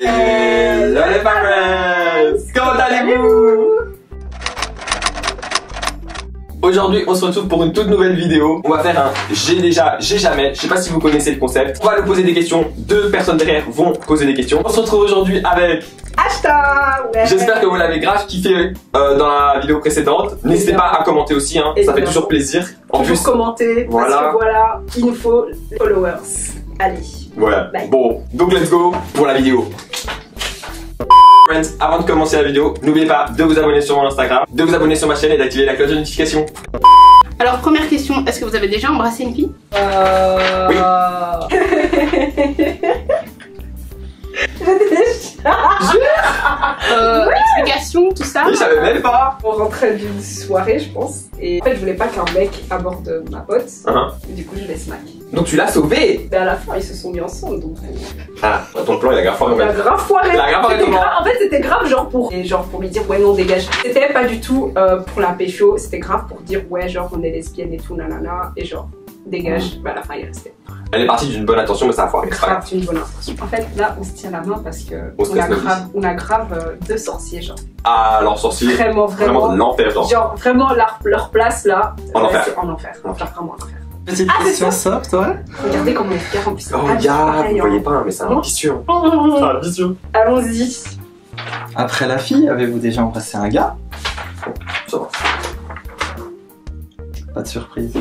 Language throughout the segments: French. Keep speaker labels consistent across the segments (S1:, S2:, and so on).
S1: Hello les parents! Comment allez-vous? Aujourd'hui, on se retrouve pour une toute nouvelle vidéo. On va faire un j'ai déjà, j'ai jamais. Je sais pas si vous connaissez le concept. On va nous poser des questions. Deux personnes derrière vont poser des questions. On se retrouve aujourd'hui avec
S2: Ashta. Ouais.
S1: J'espère que vous l'avez grave kiffé dans la vidéo précédente. N'hésitez pas à commenter aussi, hein. Ça fait toujours plaisir. En plus,
S2: commenter.
S1: Voilà.
S2: Parce que voilà, il nous faut les followers. Allez.
S1: voilà.
S2: Bye.
S1: Bon, donc let's go pour la vidéo. Friends, avant de commencer la vidéo, n'oubliez pas de vous abonner sur mon Instagram, de vous abonner sur ma chaîne et d'activer la cloche de notification.
S3: Alors, première question, est-ce que vous avez déjà embrassé une fille?
S1: Oui.
S3: Explication, tout ça?
S1: Oui, je savais même pas.
S2: On rentrait d'une soirée, je pense. Et en fait, je voulais pas qu'un mec aborde ma pote. Et du coup, je l'ai smack.
S1: Donc tu l'as sauvé.
S2: Mais à la fin, ils se sont mis ensemble. Donc,
S1: Ah, ton plan il a grave foiré.
S2: il a grave foiré.
S1: Il a grave foiré
S2: C'était
S1: comment?
S2: grave- En fait, c'était grave genre pour lui dire ouais, non, dégage. C'était pas du tout pour la pécho. C'était grave pour dire ouais, genre on est lesbienne et tout, nanana. Et genre, dégage. Mais à la fin, il restait.
S1: Elle est partie d'une bonne intention, mais ça a foiré. C'est pas grave.
S2: Grave, une bonne intention. En fait, là, on se tient la main parce que
S1: On se
S2: on a
S1: casse la
S2: grave, on a grave deux sorciers, genre.
S1: Ah, alors sorcier.
S2: Vraiment,
S1: Vraiment
S2: vraiment.
S1: de l'enfer, genre.
S2: Genre, vraiment, leur place là.
S1: En enfer.
S2: C'est en enfer. Genre, vraiment en enfer.
S4: Petite
S2: Ah, c'est
S4: question soft, ouais.
S2: Regardez comment il regarde en plus.
S1: Oh,
S2: Ah,
S1: gars,
S2: pareil,
S1: vous
S2: hein.
S1: voyez pas, hein, mais c'est un
S2: Non.
S1: vicieux.
S2: Oh,
S1: Vicieux.
S2: allons-y.
S4: Après la fille, avez-vous déjà embrassé un gars?
S1: Ça va.
S4: Pas de surprise.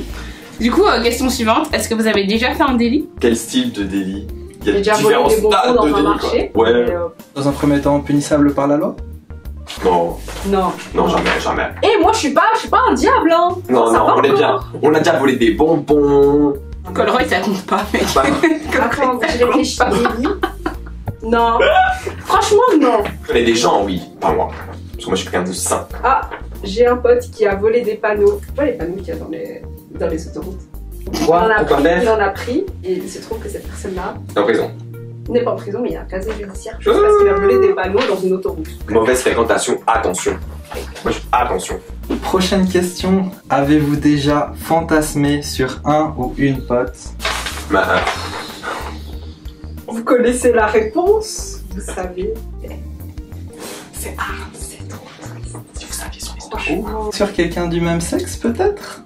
S3: Du coup, question suivante, est-ce que vous avez déjà fait un délit?
S1: Quel style de délit? Il y a
S2: J'ai déjà volé
S1: différents
S2: des bonbons
S1: stades
S2: dans
S1: de
S2: un
S1: délit,
S2: marché.
S1: quoi. Ouais.
S2: mais,
S4: Dans un premier temps, punissable par la loi?
S1: Non,
S2: non.
S1: non, jamais, jamais.
S2: Et moi, je suis pas un diable, hein.
S1: Non,
S2: Ça
S1: non,
S2: va
S1: on est
S2: encore.
S1: bien. On a déjà volé des bonbons.
S3: Colroy, ça compte pas, mec.
S1: Bah,
S2: Attends, je réfléchis. Délit. Non. Franchement, non.
S1: je connais des gens, oui, pas moi. Parce que moi, je suis quelqu'un de sain.
S2: Ah, j'ai un pote qui a volé des panneaux. Tu vois les panneaux qu'il y a dans les autoroutes.
S1: Quoi?
S2: Il
S1: Pourquoi
S2: il
S1: faire?
S2: en a pris et il se trouve que cette personne-là
S1: En prison.
S2: n'est pas en prison mais il y a un casier judiciaire juste parce qu'il a volé des panneaux dans une autoroute.
S1: Mauvaise fréquentation, attention. Moi, attention.
S4: Prochaine question. Avez-vous déjà fantasmé sur un ou une pote?
S1: Bah,
S2: Vous connaissez la réponse? Vous savez.
S1: c'est trop triste. Si vous saviez sur les
S2: Franchement.
S4: Sur quelqu'un du même sexe, peut-être?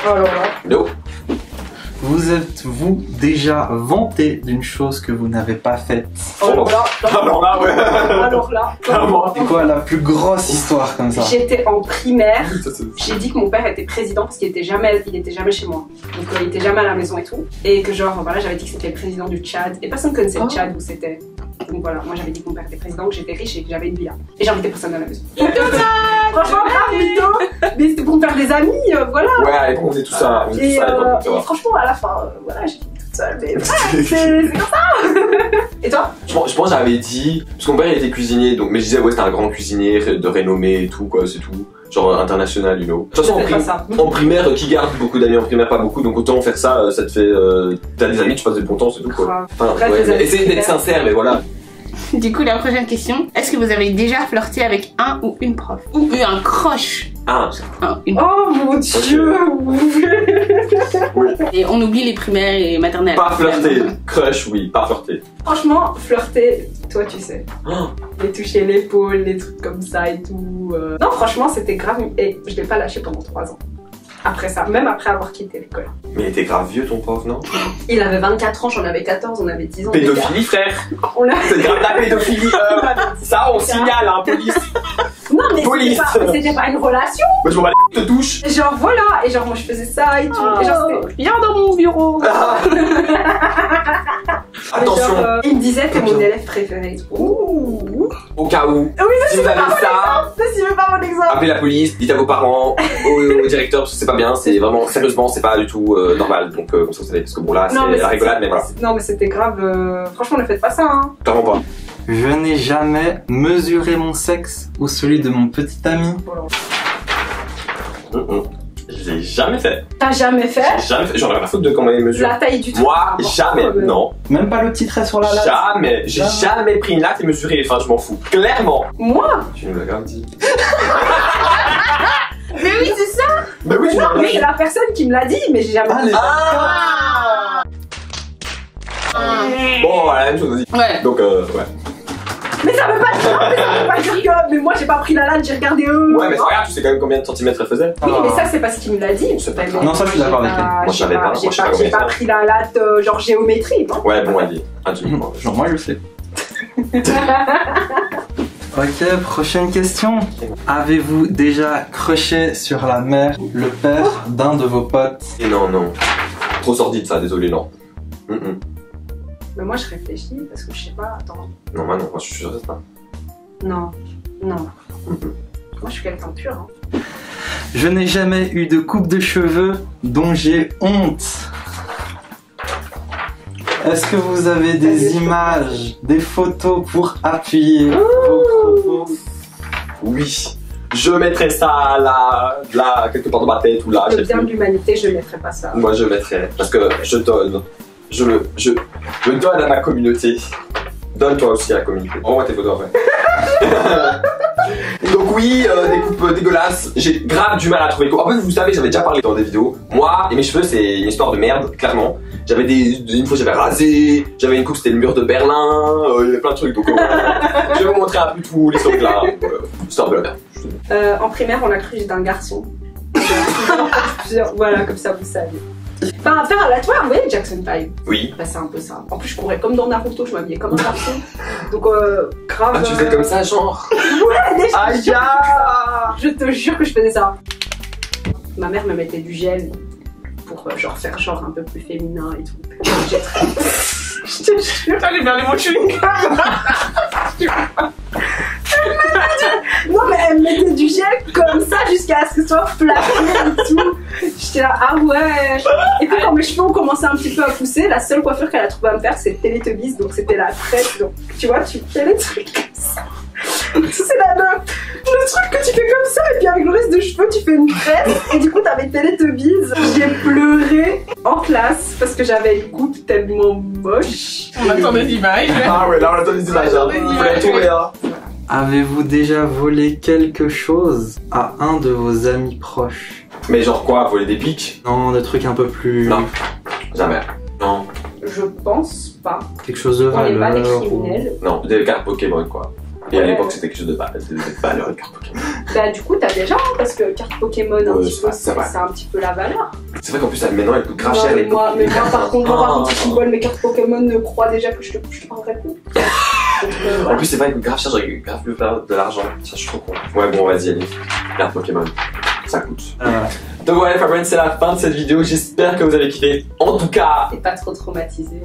S2: Alors là.
S1: No.
S4: Vous êtes-vous déjà vanté d'une chose que vous n'avez pas faite?
S2: Alors là.
S1: Alors là, ouais.
S2: Alors là.
S1: Clairement.
S4: C'est quoi la plus grosse histoire comme ça?
S2: J'étais en primaire.
S1: Ça, c'est-
S2: J'ai dit que mon père était président parce qu'il était jamais chez moi. Donc il était jamais à la maison et tout. Et que genre voilà, j'avais dit que c'était le président du Tchad. Et personne connaissait le Tchad où c'était. Donc voilà, moi j'avais dit que mon père était président, que j'étais riche et que j'avais une villa. Et j'invitais personne à la maison. Franchement, grave mytho. Mais c'était pour me faire des amis, voilà.
S1: Ouais, allez, on faisait tout ça. On faisait
S2: Et,
S1: tout ça à l'époque, tu
S2: et
S1: vois.
S2: franchement, à la fin, voilà, j'ai fini toute seule. Mais voilà, c'est comme ça. Et toi?
S1: Je pense que j'avais dit, parce que mon père il était cuisinier, donc, mais je disais ouais c'était un grand cuisinier de renommée et tout quoi, c'est tout, genre international, you know. De toute façon
S2: C'était pas ça.
S1: en primaire, qui garde beaucoup d'amis en primaire, pas beaucoup, donc autant faire ça, ça te fait, t'as des amis, tu passes des bons temps, c'est tout quoi.
S2: Grave.
S1: Enfin,
S2: Après,
S1: ouais,
S2: tes amis
S1: essayez d'être
S2: primaires.
S1: sincère, mais voilà.
S3: Du coup, la prochaine question, est-ce que vous avez déjà flirté avec un ou une prof? Ou eu un crush?
S1: Ah,
S3: Une...
S2: Oh mon dieu!
S3: Et on oublie les primaires et maternelles.
S1: pas flirter, crush oui, pas flirter.
S2: Franchement, flirter, toi tu sais.
S1: Oh,
S2: Les toucher l'épaule, les trucs comme ça et tout. Non, franchement, c'était grave. Et je l'ai pas lâché pendant 3 ans. Après ça, même après avoir quitté l'école.
S1: mais il était grave vieux ton prof, non?
S2: Il avait 24 ans, j'en avais 14, on avait 10 ans. d'écart.
S1: Pédophilie frère,
S2: On a...
S1: c'est grave la pédophilie, ça on signale hein, police.
S2: Non, mais
S1: Police.
S2: c'était pas une relation.
S1: Moi je m'en bats les te touche.
S2: Et genre voilà, et genre moi je faisais ça et tout. Et genre c'était.
S3: Viens dans mon bureau.
S1: Ah. Attention,
S2: Et genre, il me disait que mon élève préféré. Ouh.
S1: au cas où,
S2: Ah oui,
S1: si vous avez ça,
S2: Si tu veux pas mon exemple.
S1: appelez la police, dites à vos parents, au directeur, parce que c'est pas bien, c'est vraiment, sérieusement, c'est pas du tout normal. Donc, comme ça, vous savez, parce que bon, là,
S2: Non,
S1: c'est
S2: mais
S1: la rigolade, mais voilà.
S2: Non, mais c'était grave. Franchement, ne faites pas ça, hein.
S1: Clairement pas.
S4: Je n'ai jamais mesuré mon sexe ou celui de mon petit ami.
S1: Je l'ai jamais fait.
S2: T'as jamais fait
S1: J'ai jamais fait. J'en ai rien à foutre de comment les mesures.
S2: la taille du truc.
S1: Moi, jamais. Non.
S4: Même pas le petit trait sur la latte.
S1: Jamais. J'ai jamais pris une latte et mesuré. Enfin, je m'en fous. Clairement.
S2: Moi
S1: Tu nous l'as quand même dit.
S3: Mais oui, c'est ça.
S1: Bah oui, tu
S2: Non,
S1: l'as
S2: mais c'est la personne qui me l'a dit, mais j'ai jamais.
S4: Ah, les-
S1: Ah. Bon, voilà, la même chose aussi.
S3: Ouais.
S1: Donc, ouais.
S2: mais moi j'ai pas pris la latte, j'ai regardé
S1: Ouais, mais c'est pas grave, tu sais quand même combien de centimètres elle faisait.
S2: Oui, mais ça c'est parce qu'il me l'a dit.
S1: C'est pas
S2: Mais
S1: grave.
S4: Non, ça, je suis d'accord avec elle.
S1: Moi, je savais pas. Moi, je sais pas
S2: J'ai
S1: combien
S2: pas
S1: c'est.
S2: pris la latte genre géométrie, non?
S1: Ouais, bon, allez. Un demi-point.
S4: Genre, moi, je sais. Ok, prochaine question. Avez-vous déjà crushé sur la mère, le père d'un de vos potes?
S1: Et non, non. Trop sordide ça, désolé, non.
S2: Mais moi je réfléchis parce que je sais pas, attends.
S1: Non, moi non, moi je suis sûr de ça.
S2: Non, non. Moi je suis quelqu'un de pur. Hein.
S4: Je n'ai jamais eu de coupe de cheveux dont j'ai honte. Est-ce que vous avez des images, des photos pour appuyer vos propos?
S1: Oui. Je mettrais ça là, quelque part dans ma tête ou là.
S2: Le bien de l'humanité, je mettrais pas ça.
S1: Moi je mettrais, parce que je donne. Je donne à ma communauté. Donne-toi aussi à la communauté. Envoie tes photos après. Donc oui, des coupes dégueulasses. J'ai grave du mal à trouver. En fait, vous savez, j'avais déjà parlé dans des vidéos. Moi et mes cheveux, c'est une histoire de merde, clairement. J'avais une fois j'avais rasé, j'avais une coupe, c'était le mur de Berlin, il y avait plein de trucs. Donc je vais vous montrer un peu tous les trucs là. C'est un peu la merde.
S2: En primaire, on a cru que j'étais un garçon. Voilà, comme ça vous savez. Enfin, faire à la toile, vous voyez Jackson 5?
S1: Oui.
S2: Bah, c'est un peu ça. En plus, je courais comme dans Naruto, je m'habillais comme un garçon. Donc, grave.
S1: Ah, tu faisais comme ça, genre.
S2: Ouais, déjà.
S1: Aïe!
S2: Je te jure que je faisais ça. Ma mère me mettait du gel pour genre faire genre un peu plus féminin et tout. Je te jure.
S3: Putain, j'ai perdu mon chewing.
S2: Non mais elle mettait du gel comme ça jusqu'à ce que ce soit flaqué et tout. J'étais là, ah ouais. Et puis quand mes cheveux ont commencé un petit peu à pousser, la seule coiffure qu'elle a trouvé à me faire c'était Teletubbies, donc c'était la crête. Donc tu vois, tu fais les trucs comme ça. C'est le truc que tu fais comme ça et puis avec le reste de cheveux tu fais une crête et du coup t'avais Teletubbies. J'ai pleuré en classe parce que j'avais une coupe tellement moche.
S3: On attend des images.
S1: Ah ouais, là on attend des images. Hein. Vous l'avez trouvé, hein.
S4: Avez-vous déjà volé quelque chose à un de vos amis proches?
S1: Mais genre quoi, voler des pics?
S4: Non, des trucs un peu plus...
S1: Non, jamais. Non.
S2: Je pense pas.
S4: Quelque chose de
S2: On n'est pas des
S4: valeur
S2: criminels.
S1: Non, des cartes Pokémon quoi. Et à
S2: Ouais.
S1: l'époque c'était quelque chose de valeur, les cartes Pokémon.
S2: Bah du coup t'as déjà hein, parce que carte Pokémon un
S1: Ouais,
S2: petit peu,
S1: c'est vrai.
S2: c'est un petit peu la valeur.
S1: C'est vrai qu'en plus maintenant elle coûte grave
S2: Non,
S1: cher
S2: mais
S1: les
S2: moi par contre si tu
S1: Ah.
S2: voles mes cartes Pokémon crois déjà que je te parlerai plus. Donc,
S1: En
S2: voilà.
S1: plus c'est vrai qu'elle coûte grave cher, j'aurais grave pu faire de l'argent. Ça je suis trop con. Ouais bon vas-y allez. Carte Pokémon. Ça coûte. Donc ouais Fabrienne, c'est la fin de cette vidéo, j'espère que vous avez kiffé. En tout cas,
S2: T'es pas trop traumatisé.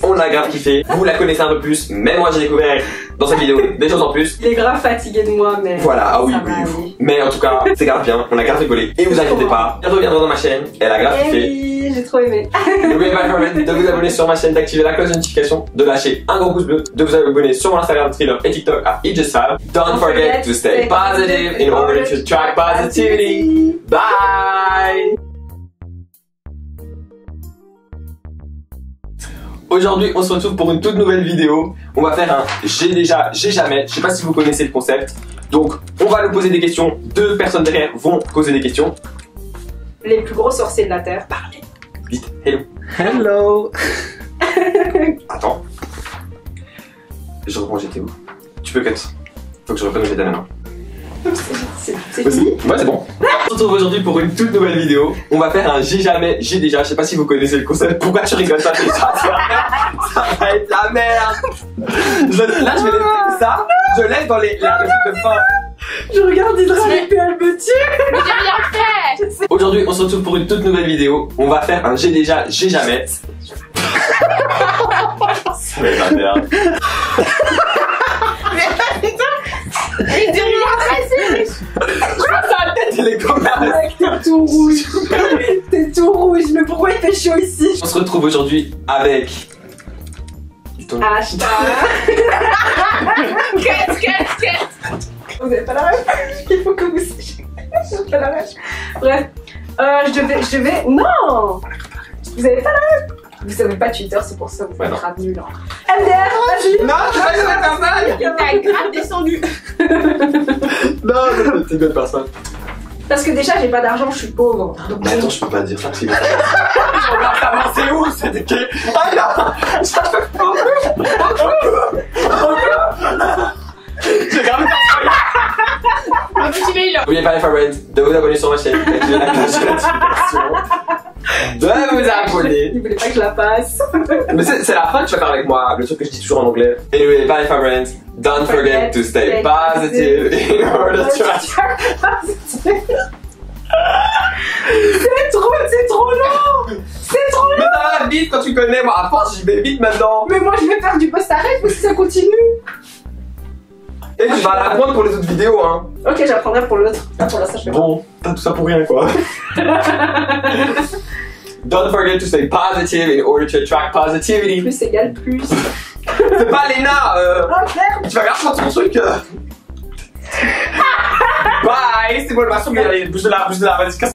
S1: on l'a grave kiffé. Vous la connaissez un peu plus, même moi j'ai découvert dans cette vidéo des choses en plus.
S2: Il est grave fatigué de moi mais
S1: Voilà, ah oui,
S2: ça
S1: oui,
S2: va
S1: oui.
S2: aller.
S1: Mais en tout cas, c'est grave bien, on a grave rigolé. Et vous inquiétez pas, elle reviendra dans ma chaîne, elle a grave
S2: Eh
S1: kiffé.
S2: oui, j'ai trop aimé.
S1: N'oubliez pas de vous abonner sur ma chaîne, d'activer la cloche de notification, de lâcher un gros pouce bleu, de vous abonner sur mon Instagram, Thriller et TikTok à EatJustFab. Don't forget to stay positive in order to attract positivity. Bye! Aujourd'hui, on se retrouve pour une toute nouvelle vidéo. On va faire un j'ai déjà, j'ai jamais. Je sais pas si vous connaissez le concept. Donc, on va nous poser des questions. Deux personnes derrière vont poser des questions.
S2: Les plus gros sorciers de la Terre, parlez.
S1: Vite, hello.
S4: Hello.
S1: Attends. Je reprends, j'étais où? Tu peux cut. Faut que je reprenne mes mains.
S2: C'est fini.
S1: Ouais, c'est bon. On se retrouve aujourd'hui pour une toute nouvelle vidéo. On va faire un j'ai jamais, j'ai déjà. Je sais pas si vous connaissez le concept. Pourquoi tu rigoles ça? Ça va être la merde. Là, je vais laisser ça. Je laisse dans la truc de fin.
S2: Je regarde Hydra et puis elle me tue.
S3: Mais j'ai rien fait.
S1: Aujourd'hui, on se retrouve pour une toute nouvelle vidéo. On va faire un j'ai déjà, j'ai jamais. Ça va être la merde.
S3: Et j'ai rien fait.
S1: Sa tête, elle est comme la
S2: Mec, t'es tout rouge. T'es tout rouge. Mais pourquoi il fait chaud ici?
S1: On se retrouve aujourd'hui avec.
S2: Hashtag.
S3: Qu'est-ce.
S2: Vous avez pas la ref? Il faut que vous sachiez. J'ai pas la ref. Bref. Je devais. Non! Vous avez pas la ref? Vous savez pas Twitter, c'est pour ça que vous
S1: Ouais,
S2: êtes
S1: non.
S2: grave nul. MDR, vas-y!
S1: Non, je vais pas faire ça.
S3: T'as grave descendu.
S1: Non, t'es une bonne personne.
S2: Parce que déjà, j'ai pas d'argent, je suis pauvre. Donc,
S1: Mais attends, je peux pas dire ça. Je regarde ta main, c'est où? C'était quel? Ah là! Ça fait pas. J'ai gardé ta feuille. N'oubliez pas les friends de vous abonner sur ma chaîne, d'activer la cloche de notification, de vous abonner.
S2: N'oubliez pas que je la passe.
S1: Mais c'est la fin que tu vas faire avec moi, le truc que je dis toujours en anglais. Et n'oubliez pas les friends, don't forget to stay positive in order to attract positive.
S2: C'est trop long. C'est trop long.
S1: Mais ça va vite quand tu connais, moi à force j'y vais vite maintenant.
S2: Mais moi je vais faire du post-arrêt parce que ça continue.
S1: Et tu vas l'apprendre pour les autres vidéos hein.
S2: Ok, j'apprendrai pour l'autre. Ah, pour l'instant je fais pas.
S1: Bon, t'as tout ça pour rien quoi. Don't forget to stay positive in order to attract positivity.
S2: Plus égale plus.
S1: C'est pas Léna,
S2: Oh merde.
S1: tu vas regarder ton truc. Bye, c'était bon le maçon, bouge de là, vas-y, casse.